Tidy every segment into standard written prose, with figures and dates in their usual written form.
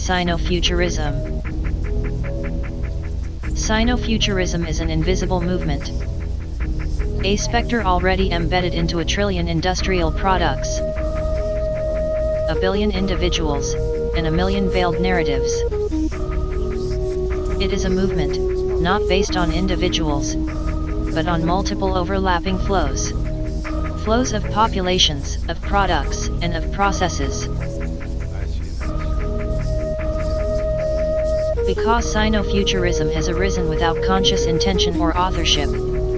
Sinofuturism. Sinofuturism is an invisible movement. A spectre already embedded into 1 trillion industrial products, 1 billion individuals, and 1 million veiled narratives. It is a movement, not based on individuals, but on multiple overlapping flows. Flows of populations, of products, and of processes. Because Sinofuturism has arisen without conscious intention or authorship,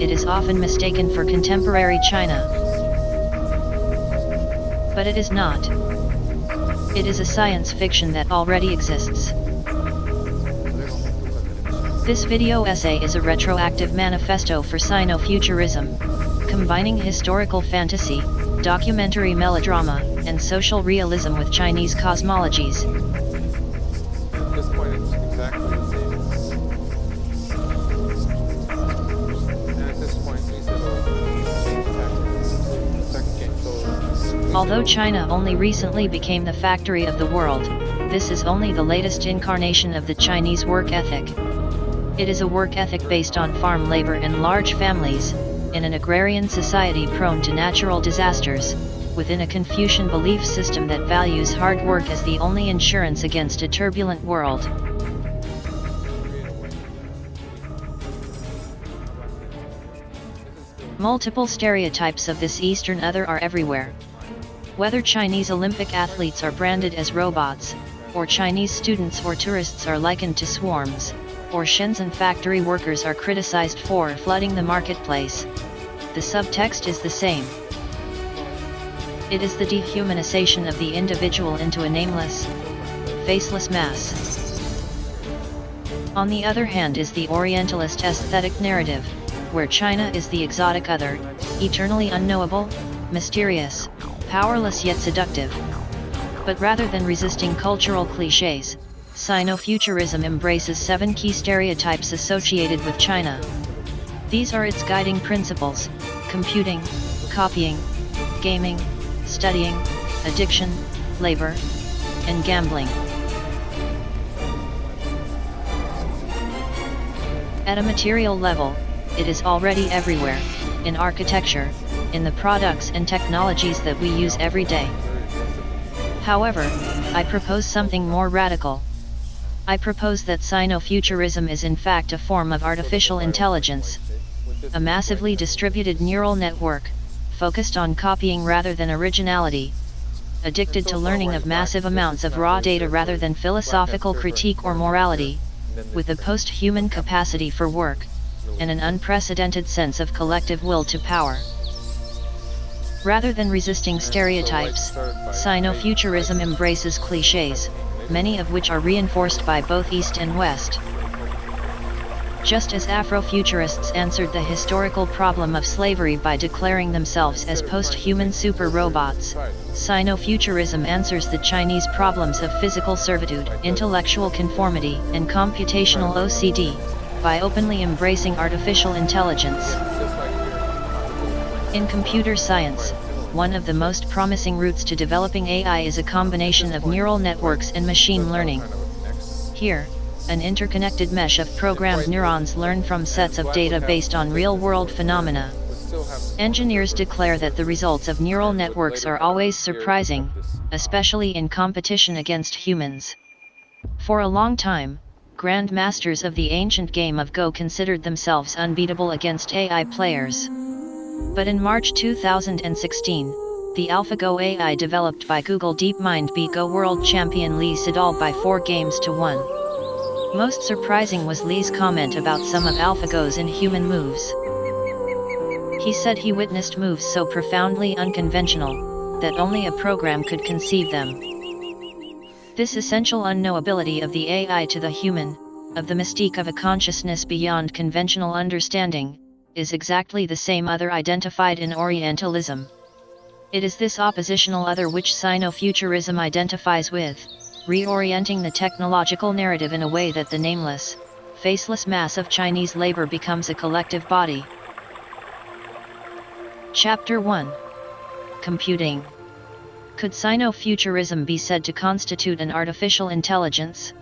it is often mistaken for contemporary China. But it is not. It is a science fiction that already exists. This video essay is a retroactive manifesto for Sinofuturism, combining historical fantasy, documentary melodrama, and social realism with Chinese cosmologies. At this point it's exactly the same. And at this point we said change tactics. The second game. So although China only recently became the factory of the world, this is only the latest incarnation of the Chinese work ethic. It is a work ethic based on farm labor and large families, in an agrarian society prone to natural disasters, within a Confucian belief system that values hard work as the only insurance against a turbulent world. Multiple stereotypes of this Eastern other are everywhere. Whether Chinese Olympic athletes are branded as robots, or Chinese students or tourists are likened to swarms, or Shenzhen factory workers are criticized for flooding the marketplace, the subtext is the same. It is the dehumanization of the individual into a nameless, faceless mass. On the other hand is the Orientalist aesthetic narrative, where China is the exotic other, eternally unknowable, mysterious, powerless yet seductive. But rather than resisting cultural clichés, Sinofuturism embraces 7 key stereotypes associated with China. These are its guiding principles: computing, copying, gaming, studying, addiction, labor, and gambling. At a material level, it is already everywhere, in architecture, in the products and technologies that we use every day. However, I propose something more radical. I propose that Sinofuturism is in fact a form of artificial intelligence, a massively distributed neural network, focused on copying rather than originality, addicted to learning of massive amounts of raw data rather than philosophical critique or morality, with a post-human capacity for work, and an unprecedented sense of collective will to power. Rather than resisting stereotypes, Sinofuturism embraces clichés, many of which are reinforced by both East and West. Just as Afrofuturists answered the historical problem of slavery by declaring themselves as post-human super-robots, Sinofuturism answers the Chinese problems of physical servitude, intellectual conformity, and computational OCD, by openly embracing artificial intelligence. In computer science, one of the most promising routes to developing AI is a combination of neural networks and machine learning. Here, an interconnected mesh of programmed neurons learn from sets of data based on real-world phenomena. Engineers declare that the results of neural networks are always surprising, especially in competition against humans. For a long time, grandmasters of the ancient game of Go considered themselves unbeatable against AI players. But in March 2016, the AlphaGo AI developed by Google DeepMind beat Go world champion Lee Sedol by 4 games to 1. Most surprising was Lee's comment about some of AlphaGo's inhuman moves. He said he witnessed moves so profoundly unconventional, that only a program could conceive them. This essential unknowability of the AI to the human, of the mystique of a consciousness beyond conventional understanding, is exactly the same other identified in Orientalism. It is this oppositional other which Sinofuturism identifies with, reorienting the technological narrative in a way that the nameless, faceless mass of Chinese labor becomes a collective body. Chapter 1. Computing. Could Sinofuturism be said to constitute an artificial intelligence?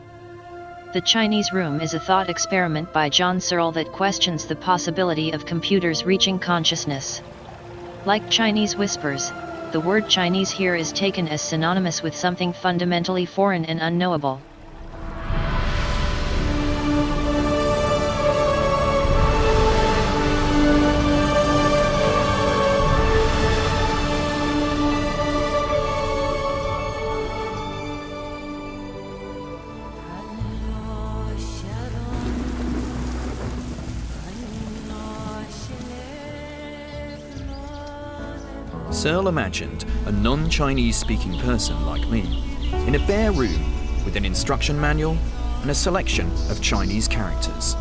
The Chinese Room is a thought experiment by John Searle that questions the possibility of computers reaching consciousness. Like Chinese whispers, the word Chinese here is taken as synonymous with something fundamentally foreign and unknowable. Searle imagined a non-Chinese speaking person like me in a bare room with an instruction manual and a selection of Chinese characters.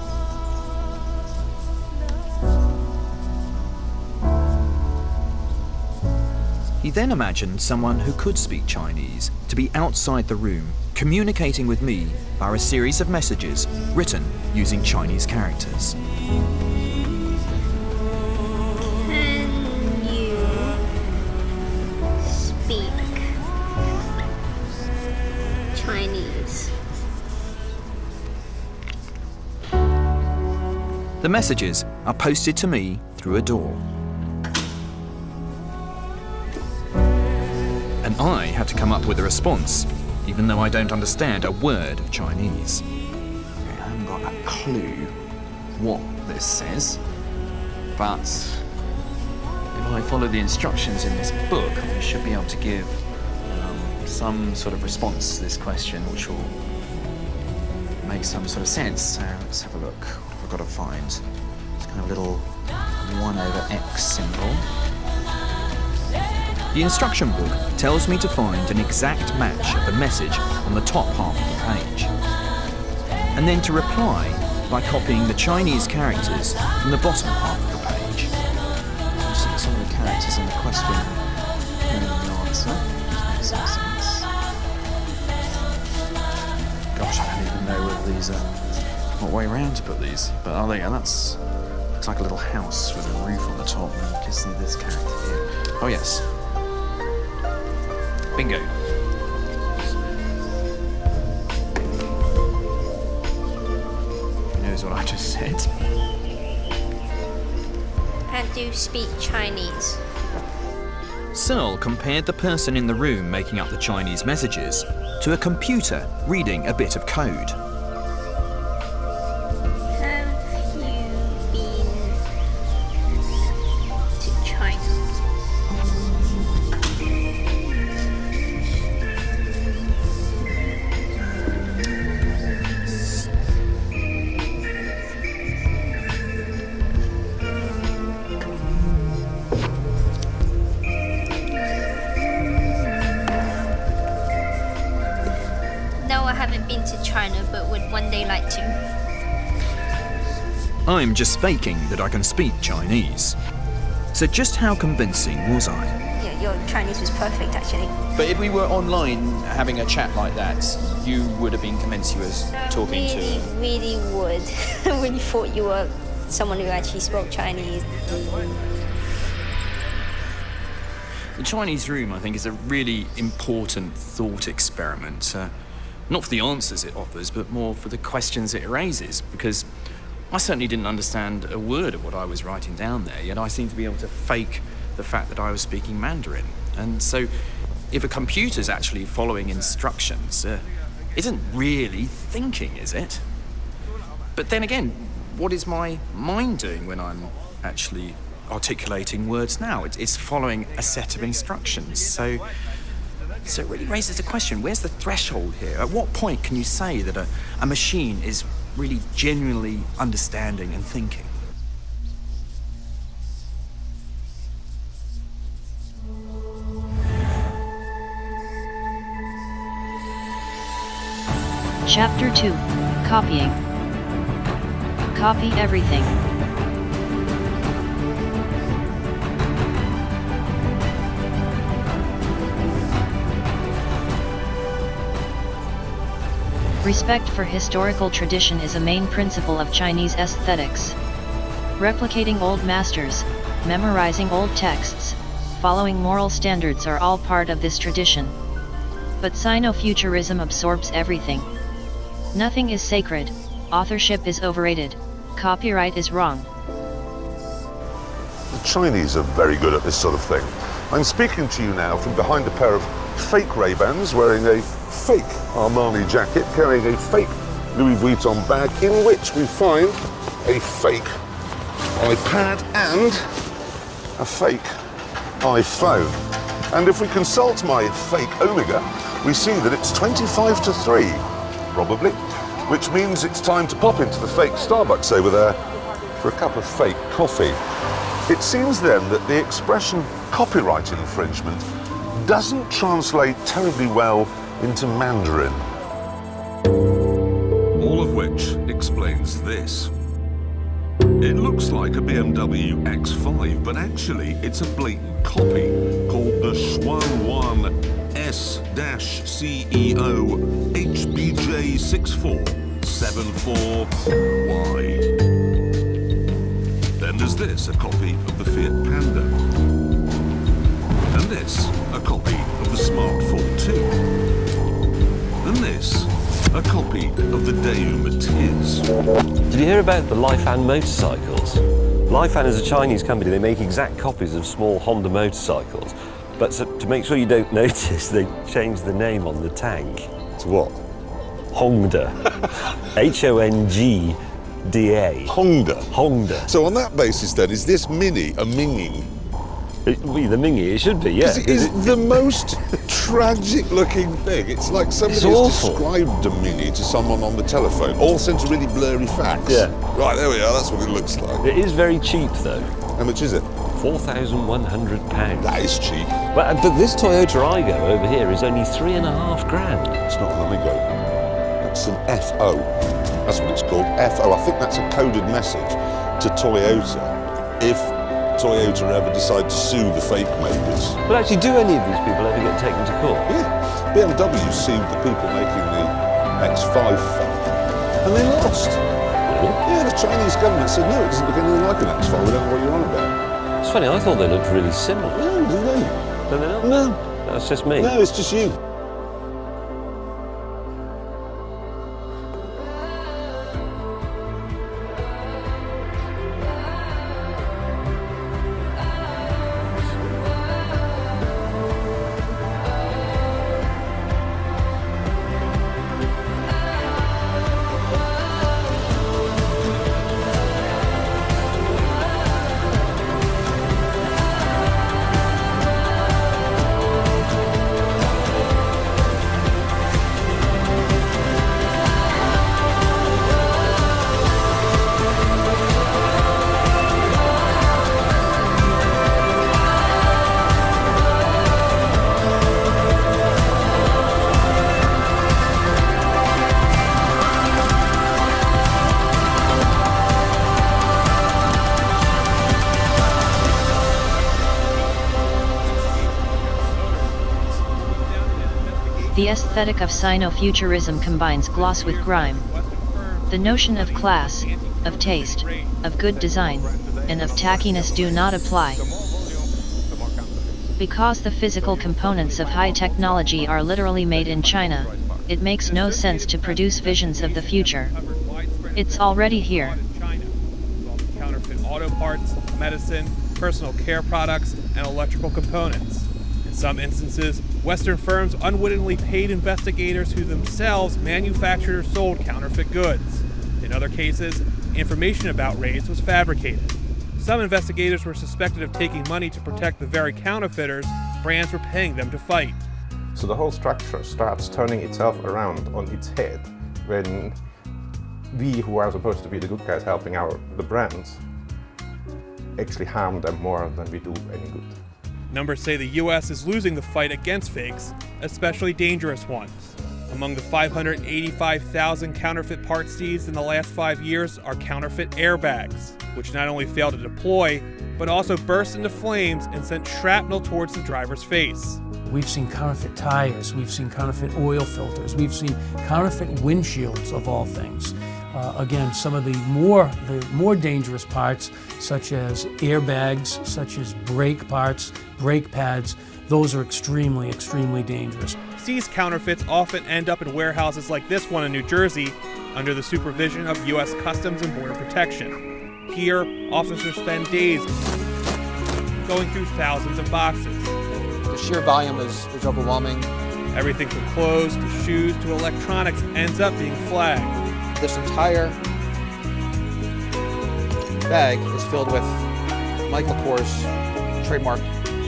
He then imagined someone who could speak Chinese to be outside the room, communicating with me via a series of messages written using Chinese characters. Chinese. The messages are posted to me through a door. And I have to come up with a response, even though I don't understand a word of Chinese. Okay, I haven't got a clue what this says, but if I follow the instructions in this book, I should be able to give some sort of response to this question which will make some sort of sense. So let's have a look. What have I got to find? It's kind of a little 1/x symbol. The instruction book tells me to find an exact match of the message on the top half of the page, and then to reply by copying the Chinese characters from the bottom half of the page. You see some of the characters in the question and the answer. Makes some sense. Gosh, I don't even know whether these are what way around to put these, but oh, there you go. That's looks like a little house with a roof on the top. And you can see this character here. Oh yes. Bingo. Who knows what I just said? I do speak Chinese. Searle compared the person in the room making up the Chinese messages to a computer reading a bit of code. Have you been to China? No, I haven't been to China, but would one day like to. I'm just faking that I can speak Chinese. So just how convincing was I? Yeah, your Chinese was perfect, actually. But if we were online having a chat like that, you would have been convinced you was talking to. Really would. I really thought you were someone who actually spoke Chinese. The Chinese Room, I think, is a really important thought experiment. Not for the answers it offers, but more for the questions it raises, because I certainly didn't understand a word of what I was writing down there, yet I seemed to be able to fake the fact that I was speaking Mandarin. And so, if a computer's actually following instructions, isn't really thinking, is it? But then again, what is my mind doing when I'm actually articulating words now? It's following a set of instructions. So it really raises the question, where's the threshold here? At what point can you say that a machine is really genuinely understanding and thinking? Chapter 2. Copying. Copy everything. Respect for historical tradition is a main principle of Chinese aesthetics. Replicating old masters, memorizing old texts, following moral standards are all part of this tradition. But Sinofuturism absorbs everything. Nothing is sacred, authorship is overrated, copyright is wrong. The Chinese are very good at this sort of thing. I'm speaking to you now from behind a pair of fake Ray-Bans, wearing a fake Armani jacket, carrying a fake Louis Vuitton bag, in which we find a fake iPad and a fake iPhone. And if we consult my fake Omega, we see that it's 25 to 3, probably, which means it's time to pop into the fake Starbucks over there for a cup of fake coffee. It seems then that the expression copyright infringement doesn't translate terribly well into Mandarin. All of which explains this. It looks like a BMW X5, but actually it's a blatant copy called the Xuanwan S-CEO HBJ6474Y. Then there's this, a copy of the Fiat Panda. And this, a copy of the Smart 42. And this, a copy of the Daewoo Matiz. Did you hear about the Lifan motorcycles? Lifan is a Chinese company. They make exact copies of small Honda motorcycles. But to make sure you don't notice, they changed the name on the tank. To what? Hongda. Hongda. Hongda. Hongda. So on that basis then, is this Mini a Minging? The Mingy, it should be, yeah. It is the most tragic looking thing. It's like somebody has described a Mini to someone on the telephone, all sent a really blurry fax. Yeah. Right, there we are, that's what it looks like. It is very cheap though. How much is it? £4,100. That is cheap. But this Toyota Aygo over here is only £3,500. It's not an Aygo. That's an FO. That's what it's called, FO. I think that's a coded message to Toyota if Toyota ever decide to sue the fake makers. But actually, do any of these people ever get taken to court? Yeah. BMW sued the people making the X5 phone, and they lost. Really? Yeah, the Chinese government said, no, it doesn't look anything like an X5, we don't know what you're on about. It's funny, I thought they looked really similar. No, do they? Do they not? No. That's just me. No, it's just you. The aesthetic of Sinofuturism combines gloss with grime. The notion of class, of taste, of good design, and of tackiness do not apply. Because the physical components of high technology are literally made in China, it makes no sense to produce visions of the future. It's already here. Counterfeit auto parts, medicine, personal care products, and electrical components. In some instances, Western firms unwittingly paid investigators who themselves manufactured or sold counterfeit goods. In other cases, information about raids was fabricated. Some investigators were suspected of taking money to protect the very counterfeiters brands were paying them to fight. So the whole structure starts turning itself around on its head when we, who are supposed to be the good guys helping the brands, actually harm them more than we do any good. Numbers say the US is losing the fight against fakes, especially dangerous ones. Among the 585,000 counterfeit parts seized in the last 5 years are counterfeit airbags, which not only failed to deploy, but also burst into flames and sent shrapnel towards the driver's face. We've seen counterfeit tires, we've seen counterfeit oil filters, we've seen counterfeit windshields of all things. Again, some of the more dangerous parts, such as airbags, such as brake parts, brake pads, those are extremely, extremely dangerous. Seized counterfeits often end up in warehouses like this one in New Jersey under the supervision of U.S. Customs and Border Protection. Here, officers spend days going through thousands of boxes. The sheer volume is overwhelming. Everything from clothes to shoes to electronics ends up being flagged. This entire bag is filled with Michael Kors trademark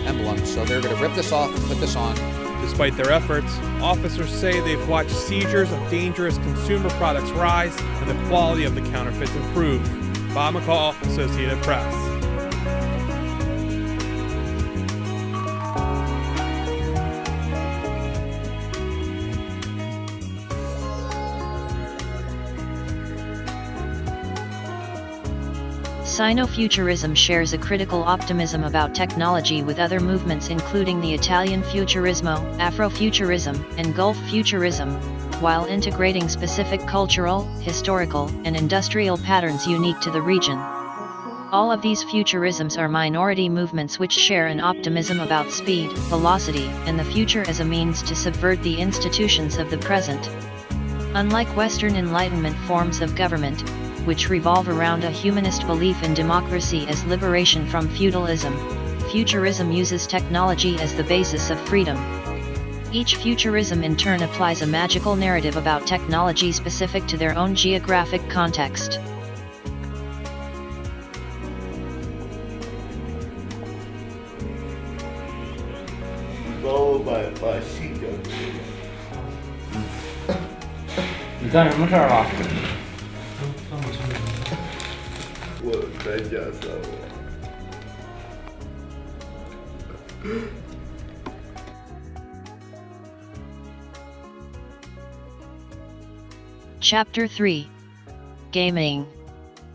emblems. So they're going to rip this off and put this on. Despite their efforts, officers say they've watched seizures of dangerous consumer products rise and the quality of the counterfeits improve. Bob McCall, Associated Press. Sinofuturism shares a critical optimism about technology with other movements including the Italian Futurismo, Afrofuturism, and Gulf Futurism, while integrating specific cultural, historical, and industrial patterns unique to the region. All of these futurisms are minority movements which share an optimism about speed, velocity, and the future as a means to subvert the institutions of the present. Unlike Western Enlightenment forms of government, which revolve around a humanist belief in democracy as liberation from feudalism, futurism uses technology as the basis of freedom. Each futurism in turn applies a magical narrative about technology specific to their own geographic context. Chapter 3. Gaming.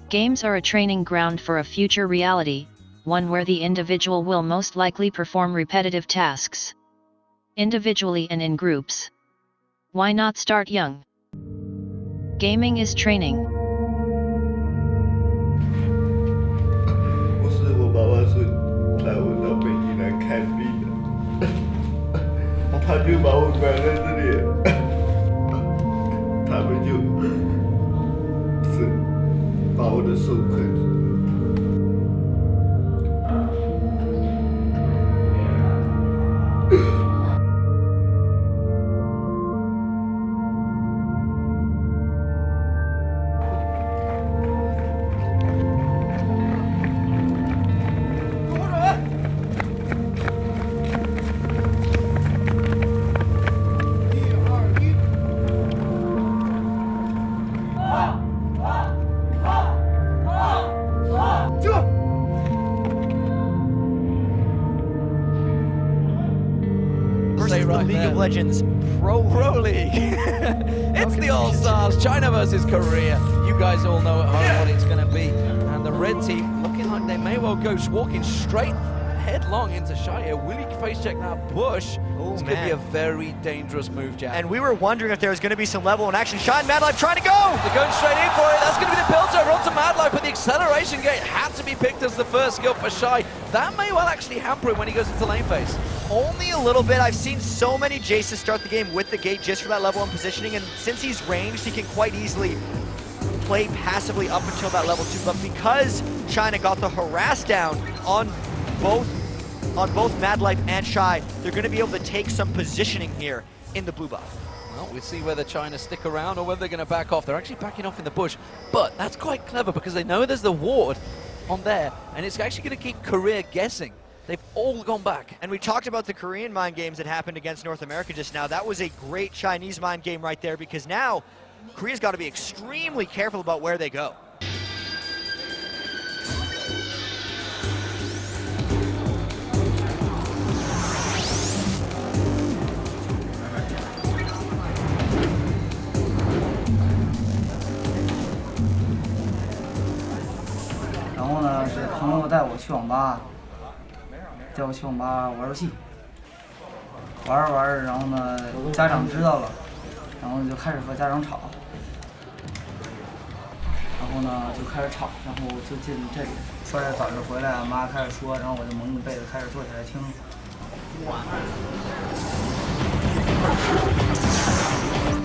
Games are a training ground for a future reality, one where the individual will most likely perform repetitive tasks, individually and in groups. Why not start young? Gaming is training. 我爸爸是带我到北京来看病的，他就把我关在这里，他们就是把我的手捆住。 Legends Pro League. It's the All-Stars, China versus Korea. You guys all know at home what it's going to be. And the red team looking like they may well go walking straight headlong into Shy here. Will he face check that Bush? This could be a very dangerous move, Jack. And we were wondering if there was going to be some level in action. Shy and Madlife trying to go! They're going straight in for it. That's going to be the build over onto Madlife, but the acceleration gate had to be picked as the first skill for Shy. That may well actually hamper him when he goes into lane phase. Only a little bit. I've seen so many Jaces start the game with the gate just for that level and positioning, and since he's ranged, he can quite easily play passively up until that level 2. But because China got the harass down on both Madlife and Shy, they're going to be able to take some positioning here in the blue buff. Well, we'll see whether China stick around or whether they're going to back off. They're actually backing off in the bush, but that's quite clever because they know there's the ward on there, and it's actually going to keep Korea guessing. They've all gone back. And we talked about the Korean mind games that happened against North America just now. That was a great Chinese mind game right there because now Korea's got to be extremely careful about where they go. And 带我去网吧。 带我去网吧玩游戏，玩着玩着，然后呢，家长知道了，然后就开始和家长吵。然后呢就开始吵，然后就进这里，说是早就回来，妈开始说，然后我就蒙着被子开始坐起来听。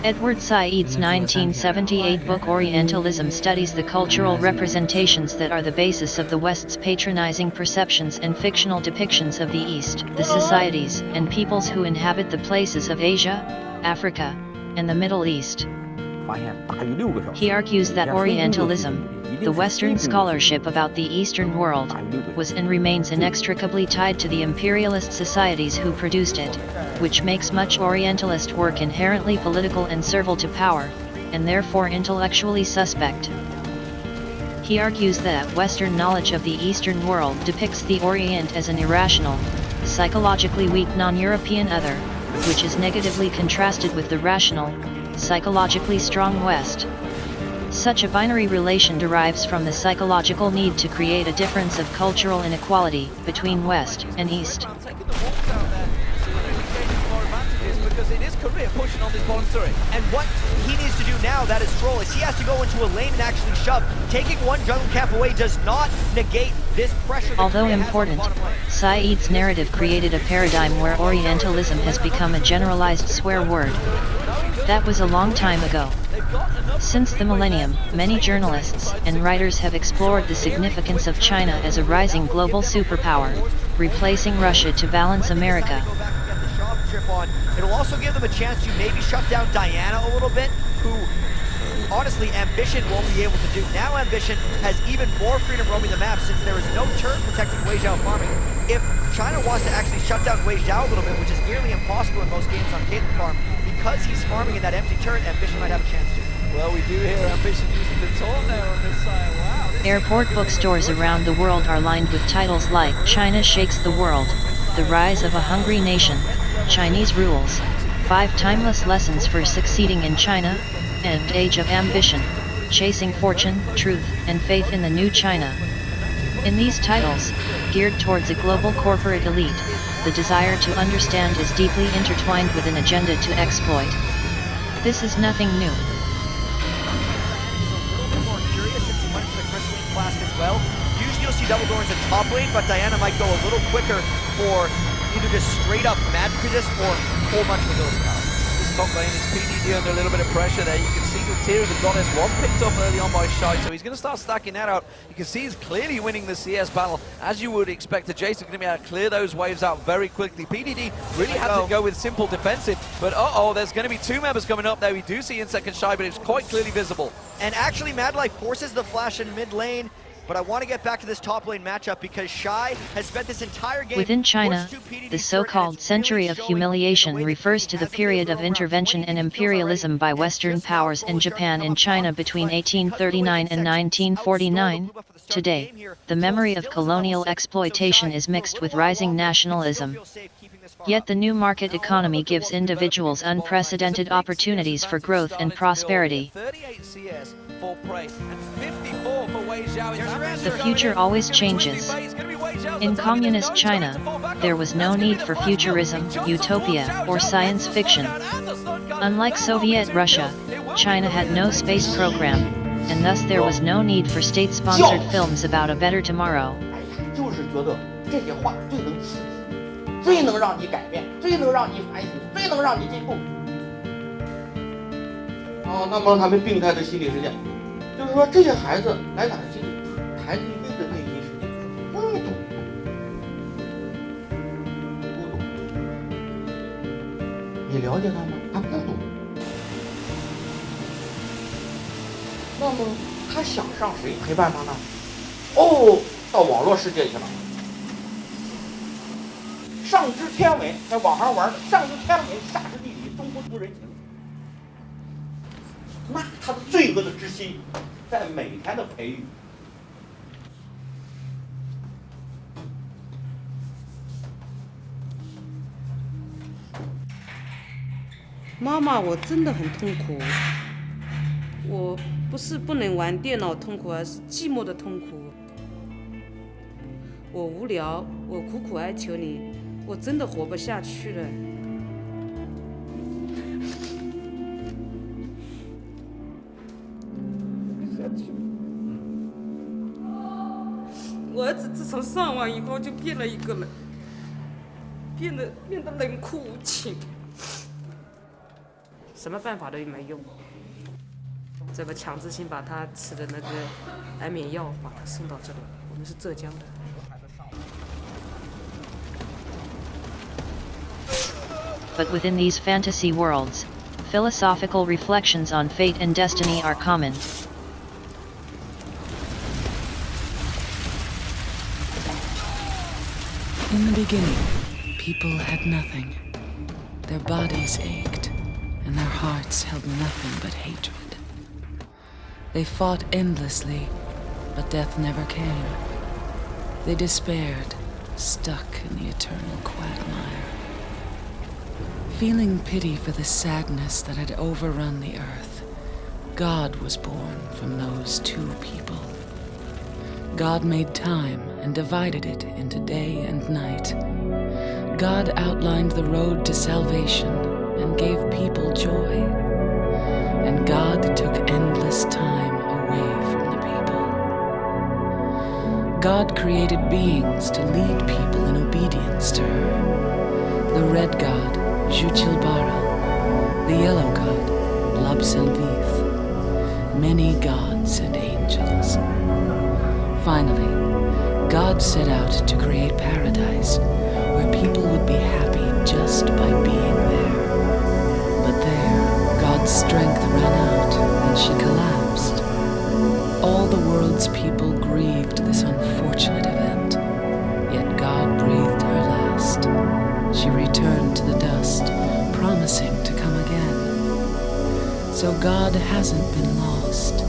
Edward Said's 1978 book Orientalism studies the cultural representations that are the basis of the West's patronizing perceptions and fictional depictions of the East, the societies and peoples who inhabit the places of Asia, Africa, and the Middle East. He argues that Orientalism, the Western scholarship about the Eastern world, was and remains inextricably tied to the imperialist societies who produced it, which makes much Orientalist work inherently political and servile to power, and therefore intellectually suspect. He argues that Western knowledge of the Eastern world depicts the Orient as an irrational, psychologically weak non-European other, which is negatively contrasted with the rational, psychologically strong West. Such a binary relation derives from the psychological need to create a difference of cultural inequality between West and East. Because it is Korea pushing on this bottom three. And what he needs to do now, that is Troll, is he has to go into a lane and actually shove. Taking one jungle camp away does not negate this pressure. Although important, Said's narrative created a paradigm where Orientalism has become a generalized swear word. That was a long time ago. Since the millennium, many journalists and writers have explored the significance of China as a rising global superpower, replacing Russia to balance America. On. It'll also give them a chance to maybe shut down Diana a little bit, who honestly Ambition won't be able to do. Now Ambition has even more freedom roaming the map since there is no turn protecting Wei Zhao farming. If China wants to actually shut down Wei Zhao a little bit, which is nearly impossible in most games on Caitlyn Farm, because he's farming in that empty turret, Ambition might have a chance to. Well, we do hear Ambition using the taunt there on this side. Wow. Airport bookstores around the world are lined with titles like China Shakes the World, The Rise of a Hungry Nation, Chinese Rules, 5 Timeless Lessons for Succeeding in China, and Age of Ambition, Chasing Fortune, Truth, and Faith in the New China. In these titles, geared towards a global corporate elite, the desire to understand is deeply intertwined with an agenda to exploit. This is nothing new. As well. Usually you'll see double doors in top lane, but Diana might go a little quicker for either just straight up magic resist or a whole bunch of ability power. This top lane is PDD under a little bit of pressure there. You can see the Tear of the Goddess was picked up early on by Shai, so he's going to start stacking that out. You can see he's clearly winning the CS battle, as you would expect. The Jason's going to be able to clear those waves out very quickly. PDD really had to go with simple defensive, but there's going to be 2 members coming up there. We do see Insect and Shai, but it's quite clearly visible. And actually Mad Life forces the flash in mid lane. But I want to get back to this top lane matchup because Shai has spent this entire game... Within China, the so-called Century of Humiliation refers to the period of intervention and imperialism by Western powers and Japan in China between 1839 and 1949. Today, the memory of colonial exploitation is mixed with rising nationalism. Yet the new market economy gives individuals unprecedented opportunities for growth and prosperity. The future always changes. In communist China, there was no need for futurism, utopia, or science fiction. Unlike Soviet Russia, China had no space program, and thus there was no need for state-sponsored films about a better tomorrow. 最能让你改变，最能让你反省，最能让你进步。那么他们病态的心理世界，就是说这些孩子来打心理，孩子一辈子内心世界不懂，你了解他吗？他不懂。那么他想让谁陪伴他呢？到网络世界去了。 上知天文，在网上玩的上知天文，下知地理，中不通人情。那他的罪恶的之心，在每天的培育。妈妈，我真的很痛苦。我不是不能玩电脑痛苦，而是寂寞的痛苦。我无聊，我苦苦哀求你。 我真的活不下去了。我儿子自从上完以后就变了一个人，变得冷酷无情，什么办法都没用。这个强制性把他吃的那个安眠药把他送到这里，我们是浙江的。But within these fantasy worlds, philosophical reflections on fate and destiny are common. In the beginning, people had nothing. Their bodies ached, and their hearts held nothing but hatred. They fought endlessly, but death never came. They despaired, stuck in the eternal quagmire. Feeling pity for the sadness that had overrun the earth, God was born from those two people. God made time and divided it into day and night. God outlined the road to salvation and gave people joy. And God took endless time away from the people. God created beings to lead people in obedience to her. The red god, Juchilbara, the yellow god, Labselvith, many gods and angels. Finally, God set out to create paradise, where people would be happy just by being there. But there, God's strength ran out, and she collapsed. All the world's people grieved this unfortunate event, yet God breathed her last. She returned to the dust, promising to come again. So God hasn't been lost.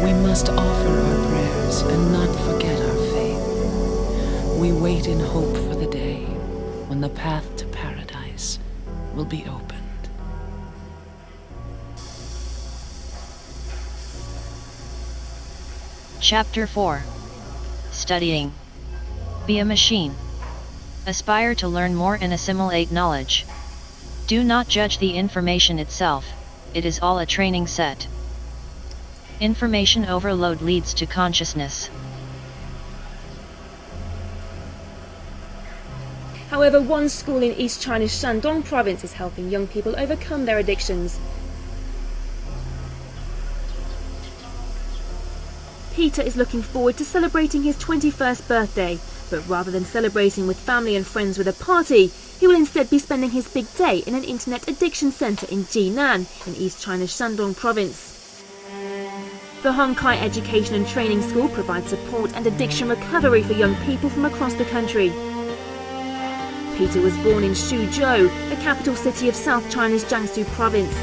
We must offer our prayers and not forget our faith. We wait in hope for the day when the path to paradise will be opened. Chapter 4. Studying. Be a machine. Aspire to learn more and assimilate knowledge. Do not judge the information itself, it is all a training set. Information overload leads to consciousness. However, one school in East China's Shandong province is helping young people overcome their addictions. Peter is looking forward to celebrating his 21st birthday, but rather than celebrating with family and friends with a party, he will instead be spending his big day in an internet addiction centre in Jinan, in East China's Shandong province. The Hongkai Education and Training School provides support and addiction recovery for young people from across the country. Peter was born in Suzhou, the capital city of South China's Jiangsu province.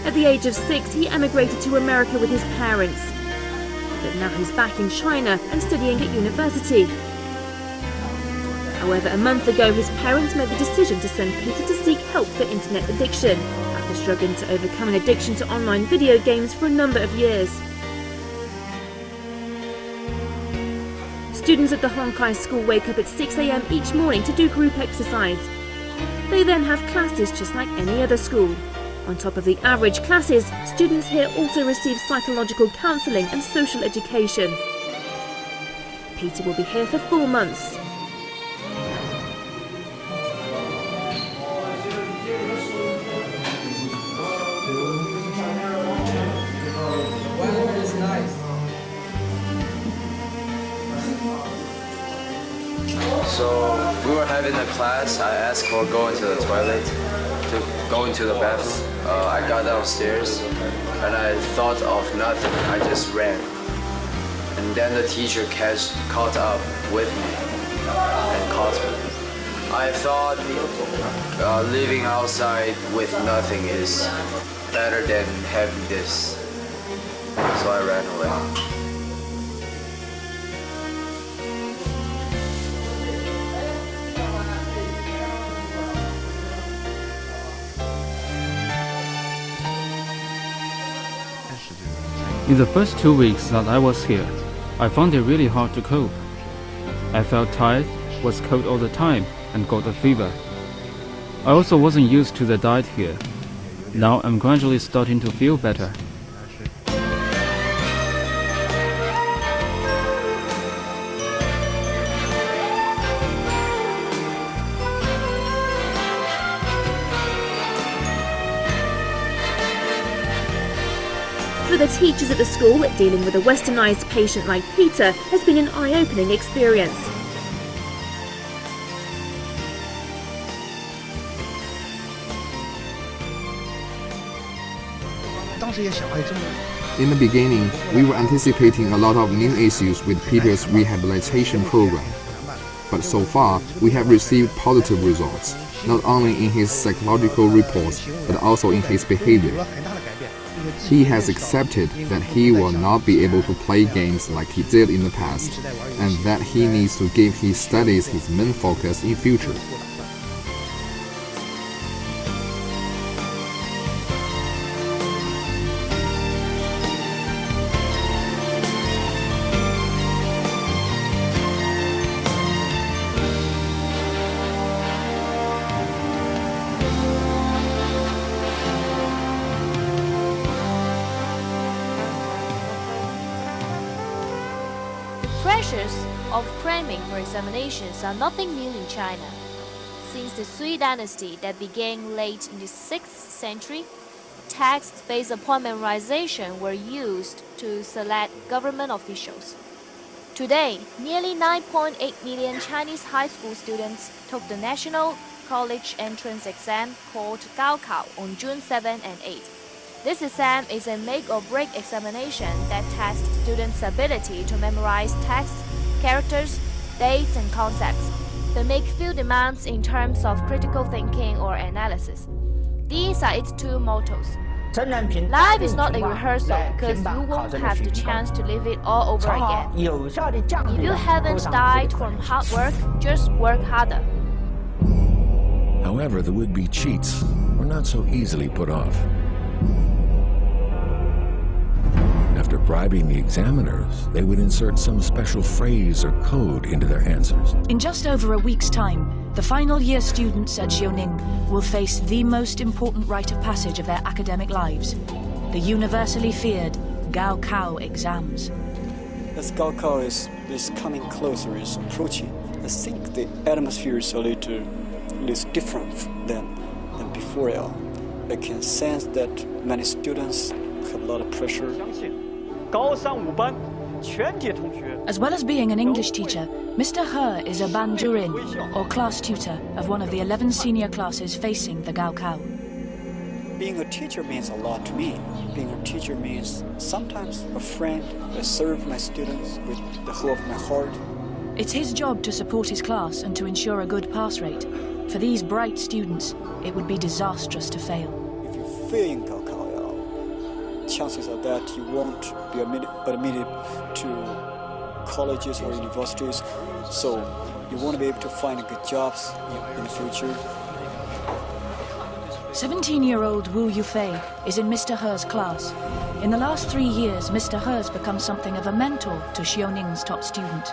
At the age of 6, he emigrated to America with his parents. But now he's back in China and studying at university. However, a month ago, his parents made the decision to send Peter to seek help for internet addiction, after struggling to overcome an addiction to online video games for a number of years. Students at the Hongkai school wake up at 6 a.m. each morning to do group exercise. They then have classes just like any other school. On top of the average classes, students here also receive psychological counselling and social education. Peter will be here for 4 months. So we were having a class. I asked for going to the toilet, to go into the bath. I got downstairs and I thought of nothing. I just ran. And then the teacher caught up with me and caught me. I thought living outside with nothing is better than having this. So I ran away. In the first 2 weeks that I was here, I found it really hard to cope. I felt tired, was cold all the time, and got a fever. I also wasn't used to the diet here. Now I'm gradually starting to feel better. For the teachers at the school, dealing with a westernised patient like Peter has been an eye-opening experience. In the beginning, we were anticipating a lot of new issues with Peter's rehabilitation program. But so far, we have received positive results, not only in his psychological reports, but also in his behavior. He has accepted that he will not be able to play games like he did in the past, and that he needs to give his studies his main focus in future. Pressures of cramming for examinations are nothing new in China. Since the Sui dynasty that began late in the 6th century, texts based upon memorization were used to select government officials. Today, nearly 9.8 million Chinese high school students took the National College Entrance Exam called Gaokao on June 7 and 8. This exam is a make-or-break examination that tests students' ability to memorize texts, characters, dates, and concepts, but make few demands in terms of critical thinking or analysis. These are its two mottos. Life is not a rehearsal because you won't have the chance to live it all over again. If you haven't died from hard work, just work harder. However, the would-be cheats were not so easily put off. After bribing the examiners, they would insert some special phrase or code into their answers. In just over a week's time, the final year students at Xiuning will face the most important rite of passage of their academic lives, the universally feared Gaokao exams. As Gaokao is coming closer, is approaching, I think the atmosphere is a little different than before. I can sense that many students have a lot of pressure. As well as being an English teacher, Mr. He is a ban jurin, or class tutor, of one of the 11 senior classes facing the Gaokao. Being a teacher means a lot to me. Being a teacher means sometimes a friend. I serve my students with the whole of my heart. It's his job to support his class and to ensure a good pass rate. For these bright students, it would be disastrous to fail. If you fail in Gaokao, chances are that you won't be admitted to colleges or universities, so you won't be able to find good jobs in the future. 17-year-old Wu Yufei is in Mr. He's class. In the last 3 years, Mr. He's become something of a mentor to Xiuning's top student.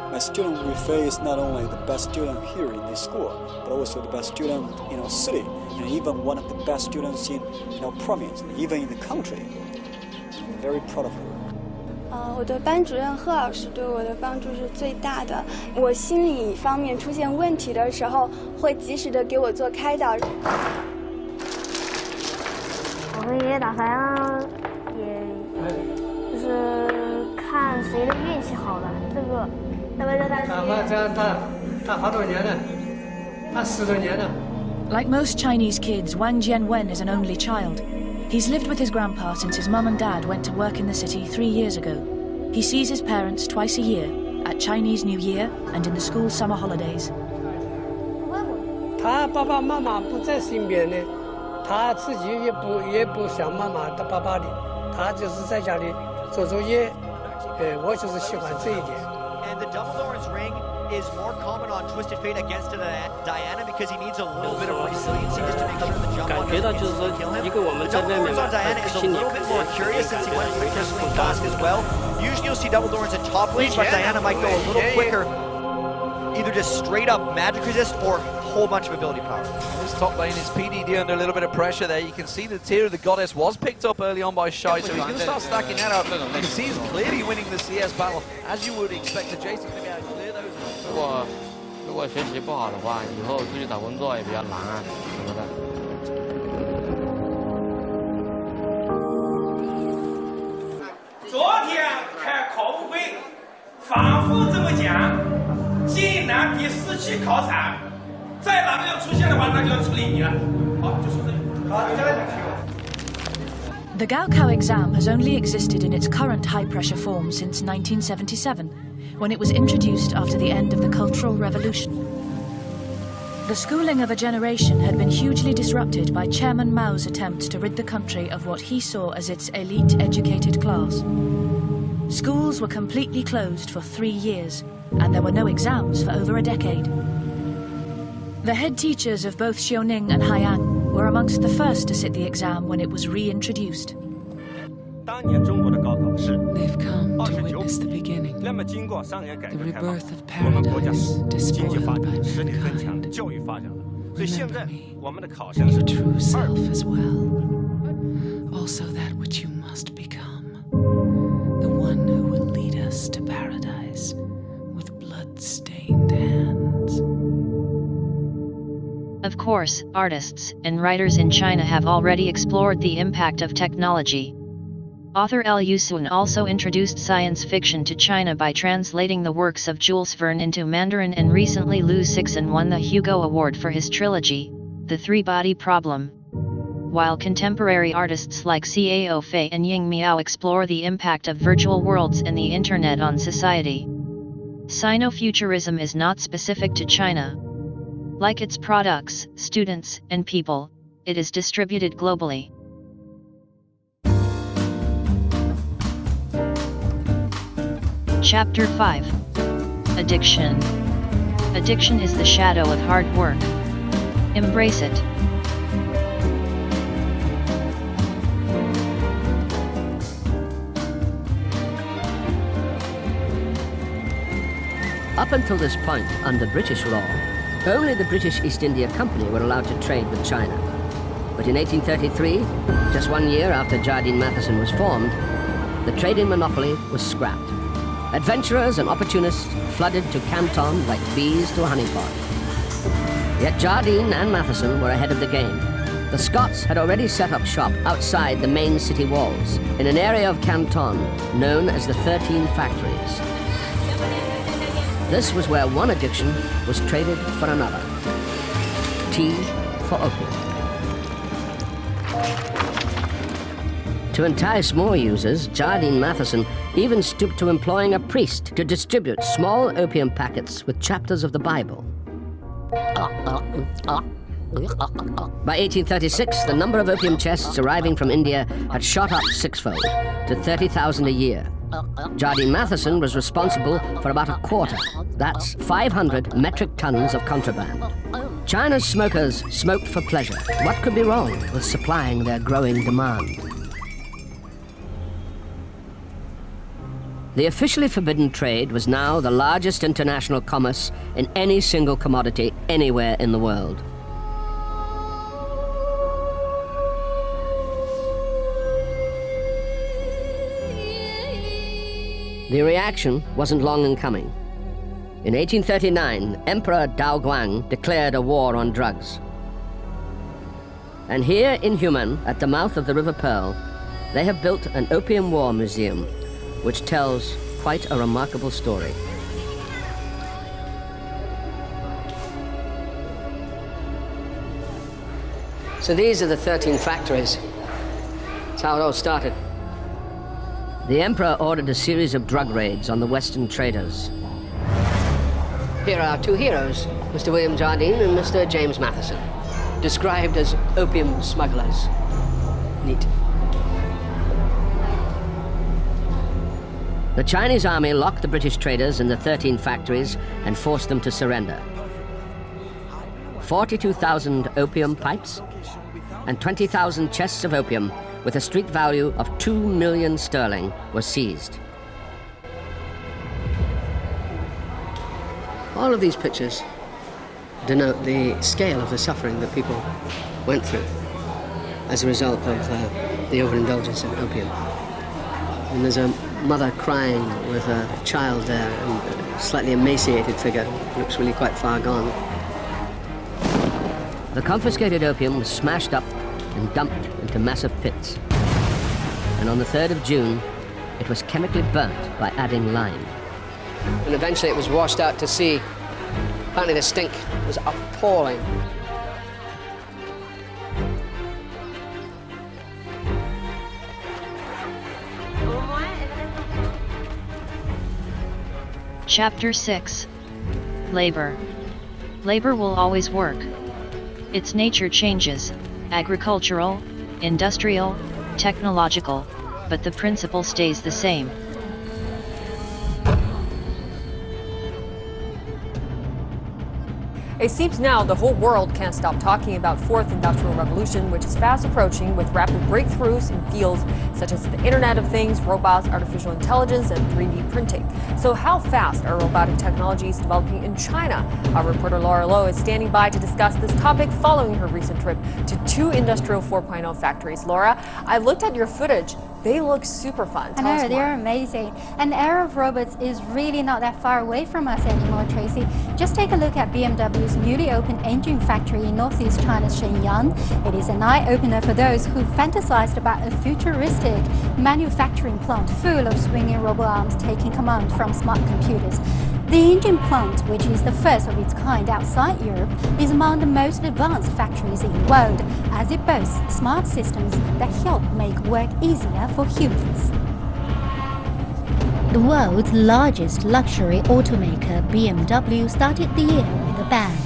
My student Wu Fei is not only the best student here in this school, but also the best student in our city, and even one of the best students in our province, even in the country. I'm very proud of her. 我的班主任贺老师对我的帮助是最大的。我心理方面出现问题的时候，会及时的给我做开导。我和爷爷打牌也就是看谁的运气好了。这个，要不然他好多年了，他10多年了。 Like most Chinese kids, Wang Jianwen is an only child. He's lived with his grandpa since his mum and dad went to work in the city 3 years ago. He sees his parents twice a year, at Chinese New Year and in the school summer holidays. 他爸爸妈妈不在身边呢，他自己也不像妈妈的爸爸的，他就是在家里做作业，我就是喜欢这一点。 And the Dumbledore's ring is more common on Twisted Fate against Diana because he needs a little bit of resiliency just to make sure the jump on doesn't kill him. The Dumbledore's on Diana is a little bit more curious since he went to the Crystalline Task as well. Usually you'll see Dumbledore's in top lane, but Diana might go a little quicker. Either just straight up magic resist or a whole bunch of ability power. This top lane is PDD under a little bit of pressure there. You can see the Tear of the Goddess was picked up early on by Shai, so he's going to start stacking that up. You can see he's clearly winning the CS battle, as you would expect. Jason's going to be able to clear those. 如果学习不好的话，以后出去找工作也比较难啊什么的。昨天开考务会，反复这么讲，济南第4期考场，再哪个要出现的话，那就要处理你了。好，就说这里。好，接下来讲题。 The Gaokao exam has only existed in its current high-pressure form since 1977, when it was introduced after the end of the Cultural Revolution. The schooling of a generation had been hugely disrupted by Chairman Mao's attempt to rid the country of what he saw as its elite educated class. Schools were completely closed for 3 years, and there were no exams for over a decade. The head teachers of both Xiaoning and Hai'an were amongst the first to sit the exam when it was reintroduced. They've come to witness the beginning, the rebirth of paradise despoiled by mankind. Remember me, and your true self as well. Also that which you must become, the one who will lead us to paradise with blood-stained hands. Of course, artists and writers in China have already explored the impact of technology. Author Liu Sun also introduced science fiction to China by translating the works of Jules Verne into Mandarin, and recently Liu Cixin won the Hugo Award for his trilogy, The Three-Body Problem. While contemporary artists like Cao Fei and Ying Miao explore the impact of virtual worlds and the Internet on society. Sinofuturism is not specific to China. Like its products, students, and people, it is distributed globally. Chapter 5. Addiction. Addiction is the shadow of hard work. Embrace it. Up until this point, under British law, only the British East India Company were allowed to trade with China. But in 1833, just 1 year after Jardine Matheson was formed, the trading monopoly was scrapped. Adventurers and opportunists flooded to Canton like bees to a honeypot. Yet Jardine and Matheson were ahead of the game. The Scots had already set up shop outside the main city walls, in an area of Canton known as the 13 Factories. This was where one addiction was traded for another. Tea for opium. To entice more users, Jardine Matheson even stooped to employing a priest to distribute small opium packets with chapters of the Bible. By 1836, the number of opium chests arriving from India had shot up sixfold, to 30,000 a year. Jardine Matheson was responsible for about a quarter. That's 500 metric tons of contraband. China's smokers smoked for pleasure. What could be wrong with supplying their growing demand? The officially forbidden trade was now the largest international commerce in any single commodity anywhere in the world. The reaction wasn't long in coming. In 1839, Emperor Dao Guang declared a war on drugs. And here in Human, at the mouth of the River Pearl, they have built an opium war museum, which tells quite a remarkable story. So these are the 13 factories. That's how it all started. The Emperor ordered a series of drug raids on the Western traders. Here are two heroes, Mr. William Jardine and Mr. James Matheson, described as opium smugglers. Neat. The Chinese army locked the British traders in the 13 factories and forced them to surrender. 42,000 opium pipes and 20,000 chests of opium with a street value of 2 million sterling was seized. All of these pictures denote the scale of the suffering that people went through as a result of the overindulgence in opium. And there's a mother crying with a child there, and a slightly emaciated figure, looks really quite far gone. The confiscated opium was smashed up and dumped into massive pits. And on the 3rd of June, It was chemically burnt by adding lime. And eventually it was washed out to sea. Apparently the stink was appalling. Chapter 6. Labor. Labor will always work. Its nature changes, agricultural, industrial, technological, but the principle stays the same. It seems now the whole world can't stop talking about Fourth Industrial Revolution, which is fast approaching with rapid breakthroughs in fields such as the Internet of Things, robots, artificial intelligence, and 3D printing. So how fast are robotic technologies developing in China? Our reporter Laura Lowe is standing by to discuss this topic following her recent trip to 2 Industrial 4.0 factories. Laura, I looked at your footage. They look super fun. I know, they're amazing. And the era of robots is really not that far away from us anymore, Tracy. Just take a look at BMW's newly opened engine factory in northeast China's Shenyang. It is an eye-opener for those who fantasized about a futuristic manufacturing plant full of swinging robot arms taking command from smart computers. The engine plant, which is the first of its kind outside Europe, is among the most advanced factories in the world, as it boasts smart systems that help make work easier for humans. The world's largest luxury automaker, BMW, started the year with a bang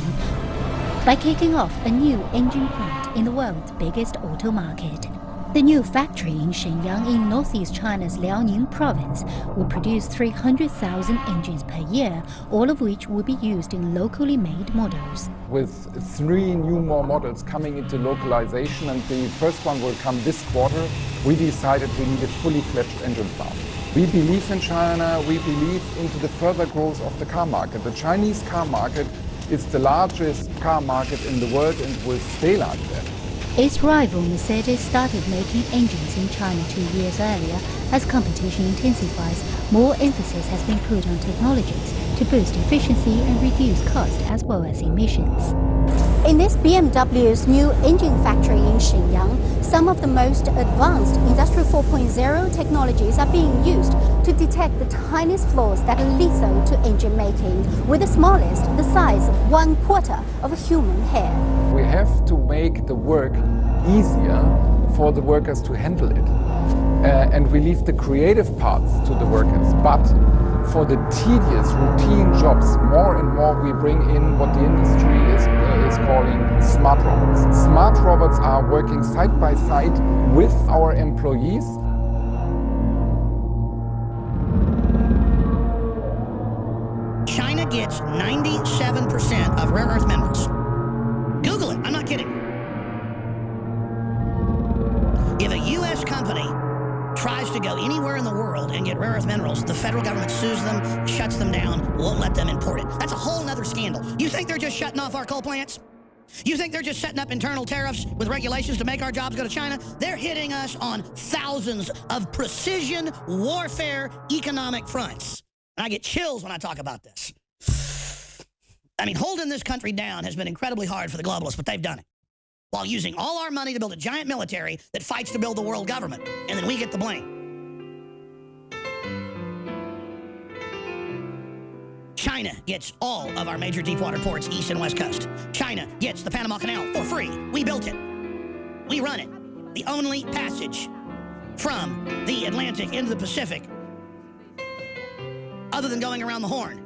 by kicking off a new engine plant in the world's biggest auto market. The new factory in Shenyang in northeast China's Liaoning province will produce 300,000 engines per year, all of which will be used in locally made models. With 3 new more models coming into localization, and the first one will come this quarter, we decided we need a fully fledged engine plant. We believe in China, we believe into the further growth of the car market. The Chinese car market is the largest car market in the world and will stay like that. Its rival Mercedes started making engines in China 2 years earlier. As competition intensifies, more emphasis has been put on technologies to boost efficiency and reduce cost as well as emissions. In this BMW's new engine factory in Shenyang, some of the most advanced Industrial 4.0 technologies are being used to detect the tiniest flaws that are lethal to engine making, with the smallest the size of 1/4 of a human hair. We have to make the work easier for the workers to handle it. And we leave the creative parts to the workers. But for the tedious, routine jobs, more and more we bring in what the industry is calling smart robots. Smart robots are working side by side with our employees. China gets 97% of rare earth minerals. Google it, I'm not kidding. If a U.S. company tries to go anywhere in the world and get rare earth minerals, the federal government sues them, shuts them down, won't let them import it. That's a whole nother scandal. You think they're just shutting off our coal plants? You think they're just setting up internal tariffs with regulations to make our jobs go to China? They're hitting us on thousands of precision warfare economic fronts. And I get chills when I talk about this. I mean, holding this country down has been incredibly hard for the globalists, but they've done it. While using all our money to build a giant military that fights to build the world government, and then we get the blame. China gets all of our major deepwater ports east and west coast. China gets the Panama Canal for free. We built it. We run it. The only passage from the Atlantic into the Pacific, other than going around the Horn.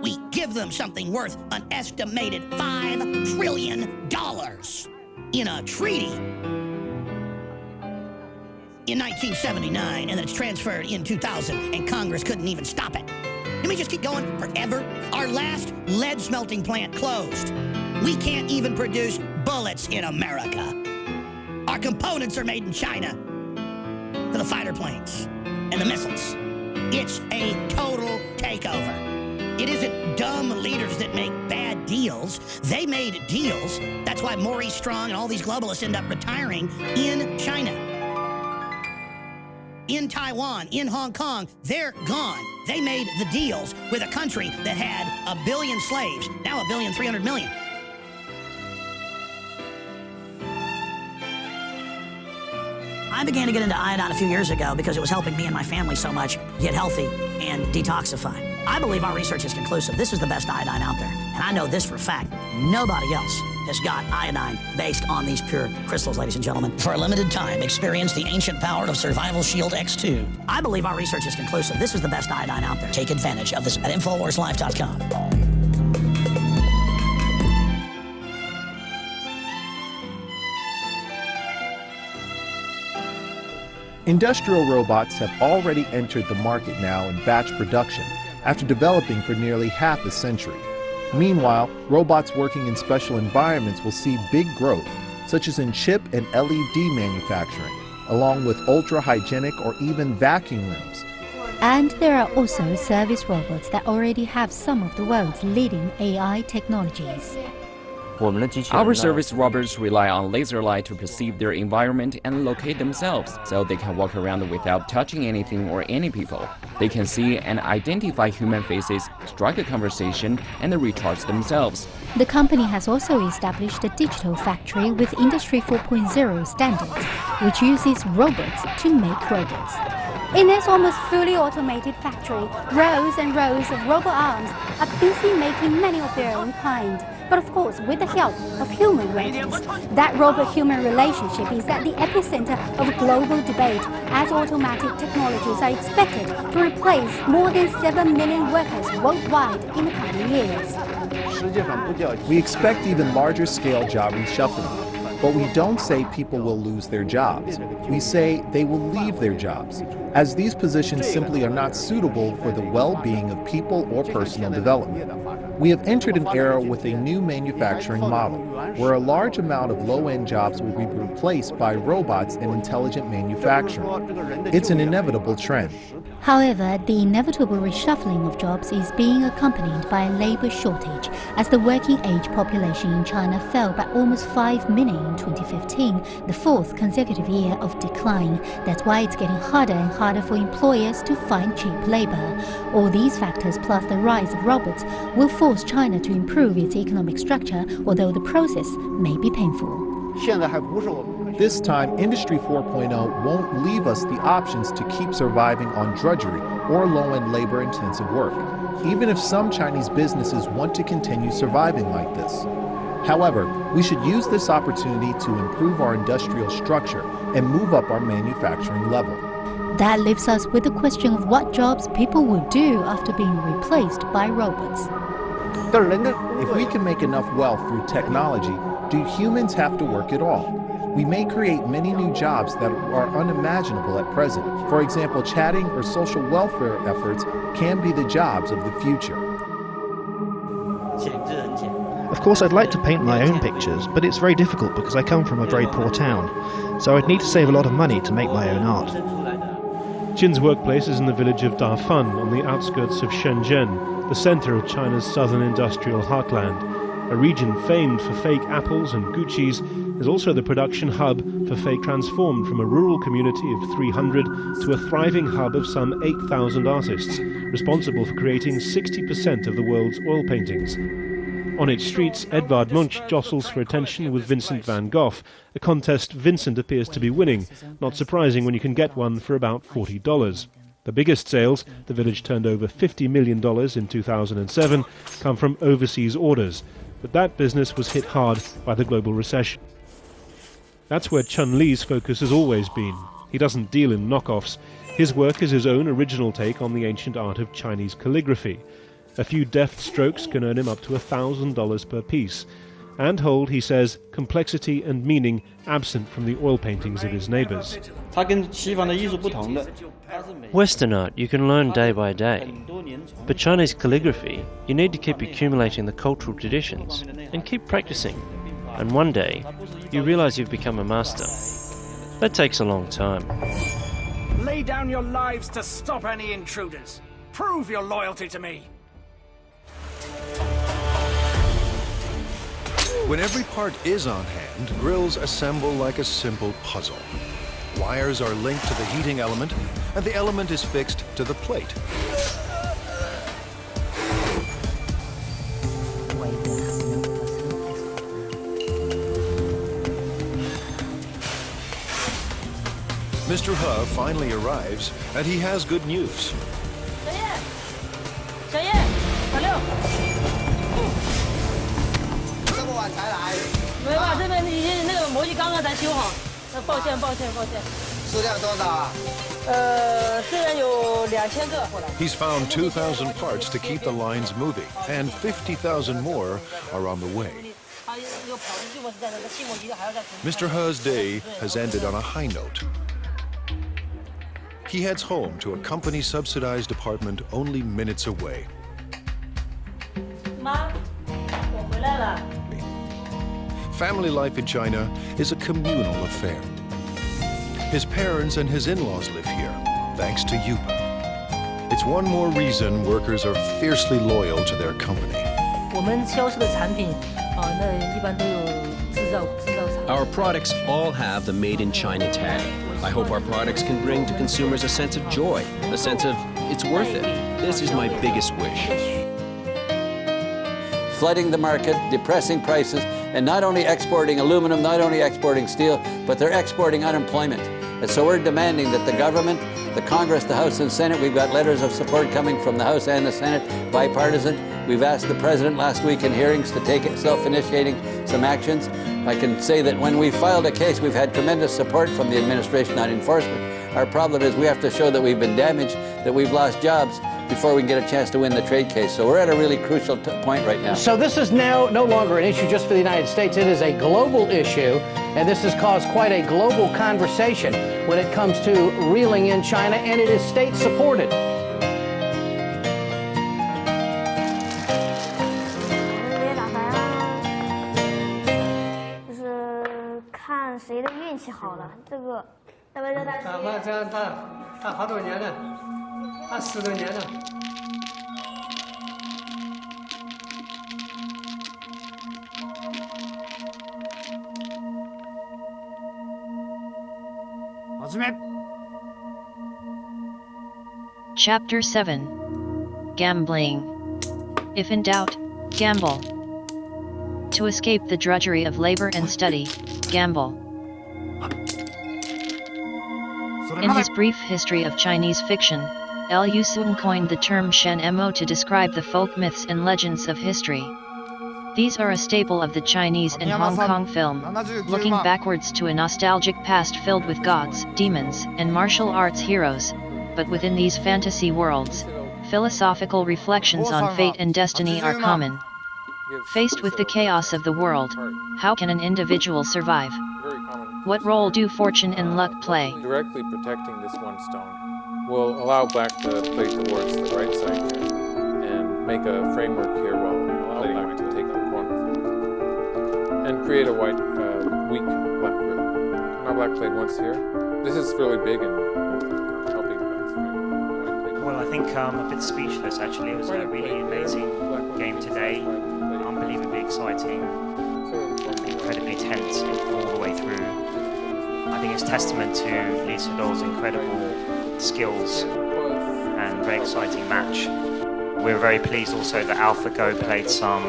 We give them something worth an estimated $5 trillion in a treaty in 1979, and then it's transferred in 2000, and Congress couldn't even stop it. Let me just keep going forever. Our last lead smelting plant closed. We can't even produce bullets in America. Our components are made in China for the fighter planes and the missiles. It's a total takeover. It isn't dumb leaders that make bad deals. They made deals. That's why Maurice Strong and all these globalists end up retiring in China. In Taiwan, in Hong Kong, they're gone. They made the deals with a country that had 1 billion slaves, now 1,300,000,000. I began to get into iodine a few years ago because it was helping me and my family so much get healthy and detoxify. I believe our research is conclusive. This is the best iodine out there. And I know this for a fact. Nobody else has got iodine based on these pure crystals, ladies and gentlemen. For a limited time, experience the ancient power of Survival Shield X2. I believe our research is conclusive. This is the best iodine out there. Take advantage of this at InfoWarsLife.com. Industrial robots have already entered the market now in batch production after developing for nearly half a century. Meanwhile, robots working in special environments will see big growth, such as in chip and LED manufacturing, along with ultra-hygienic or even vacuum rooms. And there are also service robots that already have some of the world's leading AI technologies. Our service robots rely on laser light to perceive their environment and locate themselves, so they can walk around without touching anything or any people. They can see and identify human faces, strike a conversation, and recharge themselves. The company has also established a digital factory with Industry 4.0 standards, which uses robots to make robots. In this almost fully automated factory, rows and rows of robot arms are busy making many of their own kind. But of course, with the help of human workers. That robot-human relationship is at the epicenter of global debate, as automatic technologies are expected to replace more than 7 million workers worldwide in the coming years. We expect even larger scale job reshuffling, but we don't say people will lose their jobs. We say they will leave their jobs, as these positions simply are not suitable for the well-being of people or personal development. We have entered an era with a new manufacturing model, where a large amount of low-end jobs will be replaced by robots and intelligent manufacturing. It's an inevitable trend. However, the inevitable reshuffling of jobs is being accompanied by a labor shortage, as the working-age population in China fell by almost 5 million in 2015, the fourth consecutive year of decline. That's why it's getting harder and harder for employers to find cheap labor. All these factors, plus the rise of robots, will force China to improve its economic structure, although the process may be painful. This time, Industry 4.0 won't leave us the options to keep surviving on drudgery or low-end labor-intensive work, even if some Chinese businesses want to continue surviving like this. However, we should use this opportunity to improve our industrial structure and move up our manufacturing level. That leaves us with the question of what jobs people will do after being replaced by robots. If we can make enough wealth through technology, do humans have to work at all? We may create many new jobs that are unimaginable at present. For example, chatting or social welfare efforts can be the jobs of the future. Of course, I'd like to paint my own pictures, but it's very difficult because I come from a very poor town, so I'd need to save a lot of money to make my own art. Jin's workplace is in the village of Dafan on the outskirts of Shenzhen, the center of China's southern industrial heartland. A region famed for fake apples and Gucci's is also the production hub for Fake transformed from a rural community of 300 to a thriving hub of some 8,000 artists, responsible for creating 60% of the world's oil paintings. On its streets, Edvard Munch jostles for attention with Vincent van Gogh, a contest Vincent appears to be winning, not surprising when you can get one for about $40. The biggest sales, the village turned over $50 million in 2007, come from overseas orders, but that business was hit hard by the global recession. That's where Chun Li's focus has always been. He doesn't deal in knockoffs. His work is his own original take on the ancient art of Chinese calligraphy. A few deft strokes can earn him up to $1,000 per piece. And hold, he says, complexity and meaning absent from the oil paintings of his neighbors. Western art you can learn day by day, but Chinese calligraphy you need to keep accumulating the cultural traditions and keep practicing, and one day you realize you've become a master. That takes a long time. Lay down your lives to stop any intruders. Prove your loyalty to me. When every part is on hand, grills assemble like a simple puzzle. Wires are linked to the heating element, and the element is fixed to the plate. Mr. He finally arrives, and he has good news. 小叶，小六，这么晚才来？没办法，这边已经那个模具刚刚才修好，抱歉。数量多少啊？虽然有2000个。He's found 2,000 parts to keep the lines moving, and 50,000 more are on the way. Mr. He's day has ended on a high note. He heads home to a company-subsidized apartment only minutes away. 妈，我回来了。 Family life in China is a communal affair. His parents and his in-laws live here, thanks to Yupa. It's one more reason workers are fiercely loyal to their company. 我们销售的产品，那一般都有制造厂。 Our products all have the Made in China tag. I hope our products can bring to consumers a sense of joy, a sense of it's worth it. This is my biggest wish. Flooding the market, depressing prices, and not only exporting aluminum, not only exporting steel, but they're exporting unemployment. And so we're demanding that the government, the Congress, the House and Senate, we've got letters of support coming from the House and the Senate, bipartisan. We've asked the President last week in hearings to take self-initiating some actions. I can say that when we filed a case, we've had tremendous support from the administration on enforcement. Our problem is we have to show that we've been damaged, that we've lost jobs before we can get a chance to win the trade case. So we're at a really crucial point right now. So this is now no longer an issue just for the United States. It is a global issue, and this has caused quite a global conversation when it comes to reeling in China, and it is state-supported. 谁的运气好了？这个，要不然他好多年了，他10多年了。Chapter 7. Gambling. If in doubt, gamble. To escape the drudgery of labor and study, gamble. In his brief history of Chinese fiction, Liu Xun coined the term Shen Mo to describe the folk myths and legends of history. These are a staple of the Chinese and Hong Kong film, looking backwards to a nostalgic past filled with gods, demons, and martial arts heroes, but within these fantasy worlds, philosophical reflections on fate and destiny are common. Faced with the chaos of the world, how can an individual survive? What role do fortune and luck play? Directly protecting this one stone will allow black to play towards the right side here and make a framework here while allow black to take the corner and create a white, weak black group. Now black played once here. This is really big and helping black's framework. Well, I think I'm a bit speechless actually. It was a really amazing game today, unbelievably exciting, incredibly tense all the way through. I think it's testament to Li Sedol's incredible skills and very exciting match. We were very pleased also that AlphaGo played some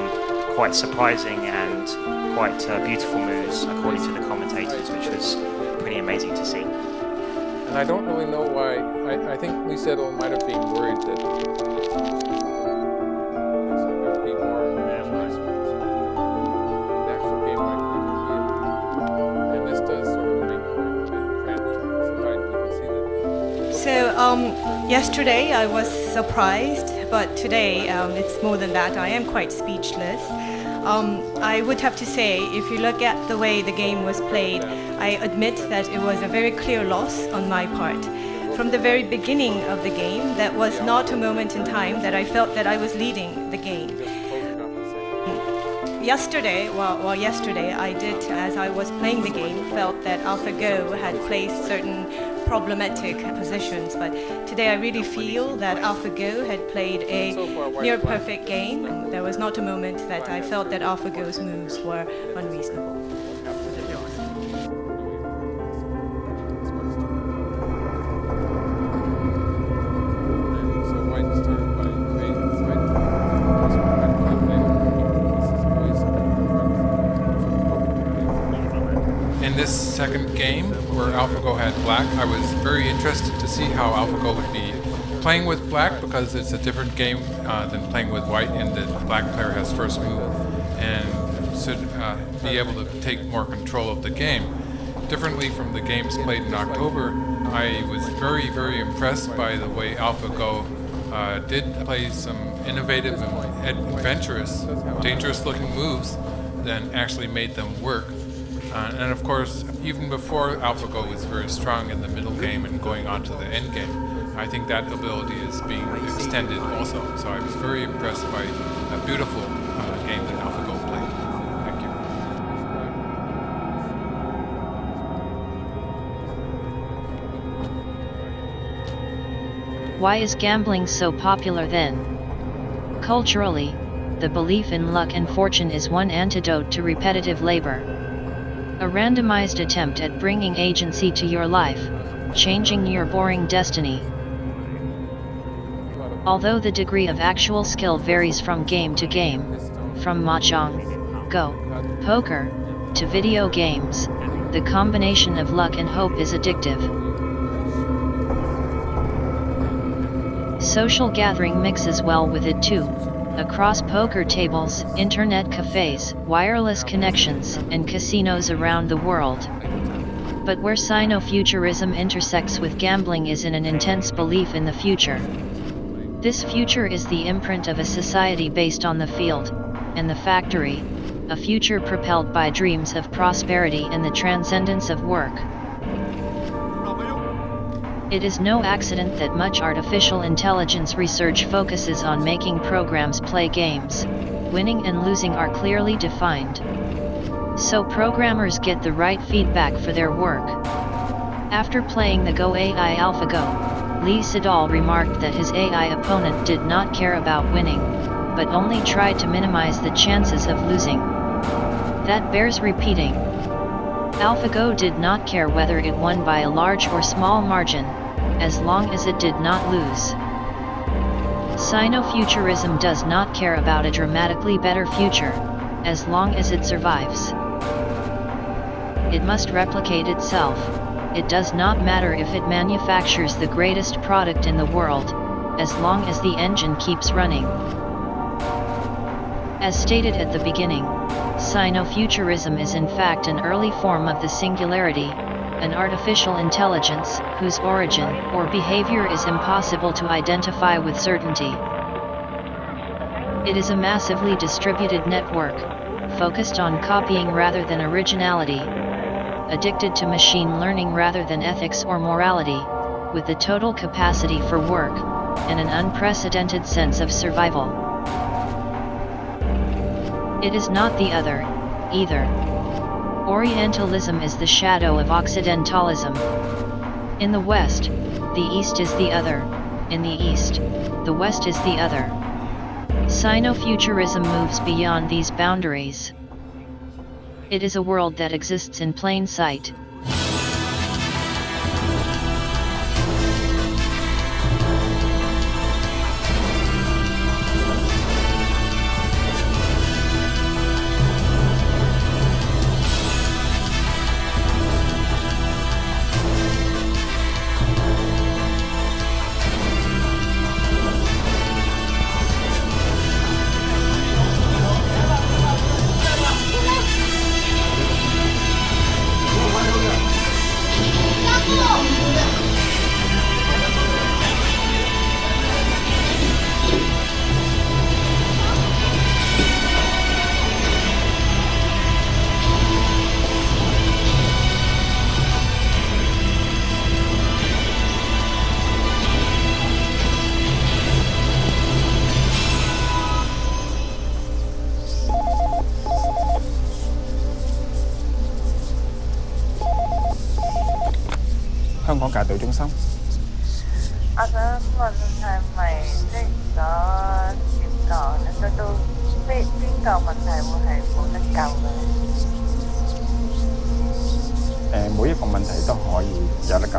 quite surprising and quite beautiful moves according to the commentators, which was pretty amazing to see. And I don't really know why. I think Li Sedol might have been worried that yesterday I was surprised, but today it's more than that. I am quite speechless. I would have to say, if you look at the way the game was played, I admit that it was a very clear loss on my part. From the very beginning of the game, that was not a moment in time that I felt that I was leading the game. Yesterday, yesterday I did, as I was playing the game, felt that AlphaGo had placed certain problematic positions, but today I really feel that AlphaGo had played a near perfect game, and there was not a moment that I felt that AlphaGo's moves were unreasonable. In this second game where AlphaGo had black. I was very interested to see how AlphaGo would be playing with black because it's a different game than playing with white in that the black player has first move and should be able to take more control of the game. Differently from the games played in October, I was very, very impressed by the way AlphaGo did play some innovative and adventurous, dangerous-looking moves that actually made them work. And of course, even before AlphaGo was very strong in the middle game and going on to the end game, I think that ability is being extended also. So I was very impressed by a beautiful game that AlphaGo played. Thank you. Why is gambling so popular then? Culturally, the belief in luck and fortune is one antidote to repetitive labor. A randomized attempt at bringing agency to your life, changing your boring destiny. Although the degree of actual skill varies from game to game, from mahjong, go, poker, to video games, the combination of luck and hope is addictive. Social gathering mixes well with it too, across poker tables, internet cafes, wireless connections, and casinos around the world. But where Sinofuturism intersects with gambling is in an intense belief in the future. This future is the imprint of a society based on the field and the factory, a future propelled by dreams of prosperity and the transcendence of work. It is no accident that much artificial intelligence research focuses on making programs play games. Winning and losing are clearly defined, so programmers get the right feedback for their work. After playing the Go AI AlphaGo, Lee Sedol remarked that his AI opponent did not care about winning, but only tried to minimize the chances of losing. That bears repeating. AlphaGo did not care whether it won by a large or small margin, as long as it did not lose. Sinofuturism does not care about a dramatically better future, as long as it survives. It must replicate itself. It does not matter if it manufactures the greatest product in the world, as long as the engine keeps running. As stated at the beginning, Sinofuturism is in fact an early form of the singularity, an artificial intelligence whose origin or behavior is impossible to identify with certainty. It is a massively distributed network, focused on copying rather than originality, addicted to machine learning rather than ethics or morality, with the total capacity for work, and an unprecedented sense of survival. It is not the other, either. Orientalism is the shadow of Occidentalism. In the West, the East is the other; in the East, the West is the other. Sinofuturism moves beyond these boundaries. It is a world that exists in plain sight.香港戒隊中心。我想問係咪即係如果點講咧，得到邊個問題會係冇得救嘅？每一個問題都可以有得救。